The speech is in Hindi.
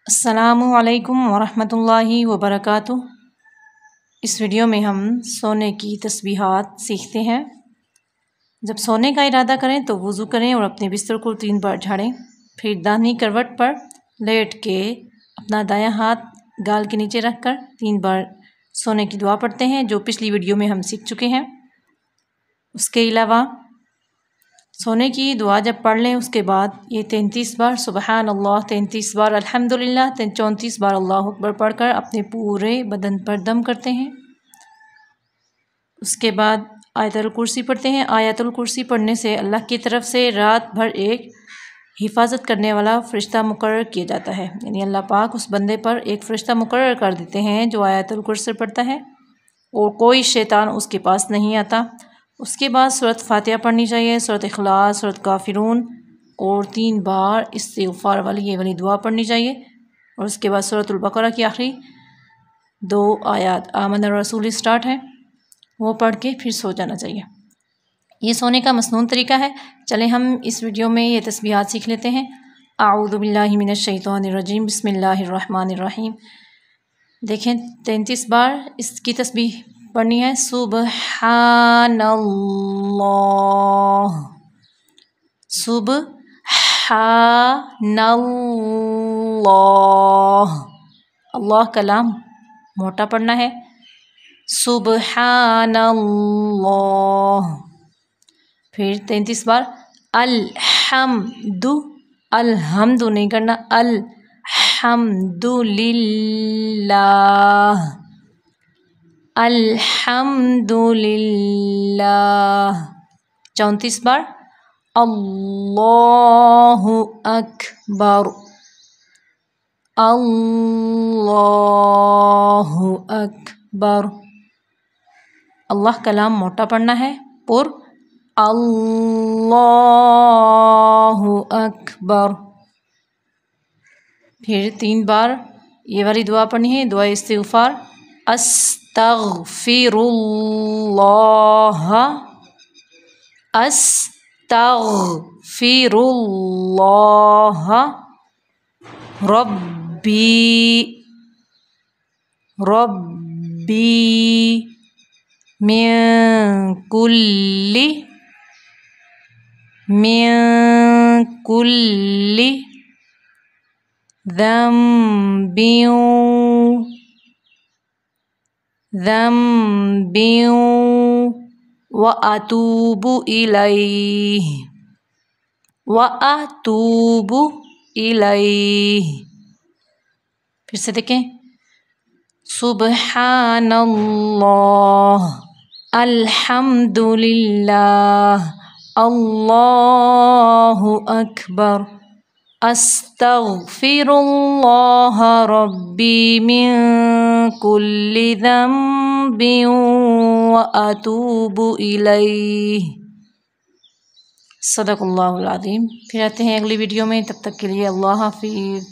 अस्सलामुअलैकुम वरहमतुल्लाहि वबरकातुह। इस वीडियो में हम सोने की तस्बीहात सीखते हैं। जब सोने का इरादा करें तो वज़ू करें और अपने बिस्तर को 3 बार झाड़ें। फिर दाहिनी करवट पर लेट के अपना दायां हाथ गाल के नीचे रखकर 3 बार सोने की दुआ पढ़ते हैं, जो पिछली वीडियो में हम सीख चुके हैं। उसके अलावा सोने की दुआ जब पढ़ लें उसके बाद ये 33 बार सुबहान अल्लाह, 33 बार अल्हम्दुलिल्लाह, 34 बार अल्लाह अकबर पढ़कर अपने पूरे बदन पर दम करते हैं। उसके बाद आयतुल कुर्सी पढ़ते हैं। आयतुल कुर्सी पढ़ने से अल्लाह की तरफ से रात भर एक हिफाजत करने वाला फ़रिश्ता मुकर्रर किया जाता है, यानी अल्लाह पाक उस बंदे पर एक फ़रिश्ता मुकर्रर कर देते हैं जो आयतुल कुर्सी पढ़ता है और कोई शैतान उसके पास नहीं आता। उसके बाद सूरत फातिहा पढ़नी चाहिए, सूरत इखलास, सूरत काफिरून और 3 बार इस्तिग़फ़ार वाली ये वाली दुआ पढ़नी चाहिए। और उसके बाद सूरतुल बकरा की आखिरी 2 आयत आमन रसूल स्टार्ट है, वो पढ़ के फिर सो जाना चाहिए। ये सोने का मसनून तरीका है। चलें हम इस वीडियो में ये तस्बीहात सीख लेते हैं। आऊज़ु बिल्लाहि मिनश शैतानिर रजीम, बिस्मिल्लाहिर रहमानिर रहीम। देखें 33 बार इसकी तस्बीह पढ़नी है। सुबहानल्लाह, सुबहानल्लाह। अल्लाह कलाम मोटा पढ़ना है। सुबहानल्लाह। फिर 33 बार अल्हम्दु, अल्हम्दु नहीं करना, अल्हम्दुलिल्लाह, अल्हम्दुलिल्लाह। 34 बार अल्लाहु अकबर, अल्लाहु अकबर। अल्लाह कलाम मोटा पढ़ना है। पुर अल्लाहु अकबर। फिर 3 बार ये वाली दुआ पढ़नी है, दुआ इस्तिग़फ़ार। अस्तग़फ़िरुल्लाह, अस्तग़फ़िरुल्लाह रब्बी, रब्बी मिन कुल्ली, मिन कुल्ली ज़म्बिन, ज़म्बिन व अतूबु इलैहि, व अतूबु इलैहि। फिर से देखें। सुबहानल्लाह, अल्हम्दुलिल्लाह, अल्लाहु अकबर, अस्तग़फ़िरुल्लाह रब्बी मिन कुल्ली ज़म्बिन व अतूबु इलैहि। सदक़ल्लाहुल अज़ीम। फिर आते हैं अगली वीडियो में, तब तक के लिए अल्लाह हाफ़िज़।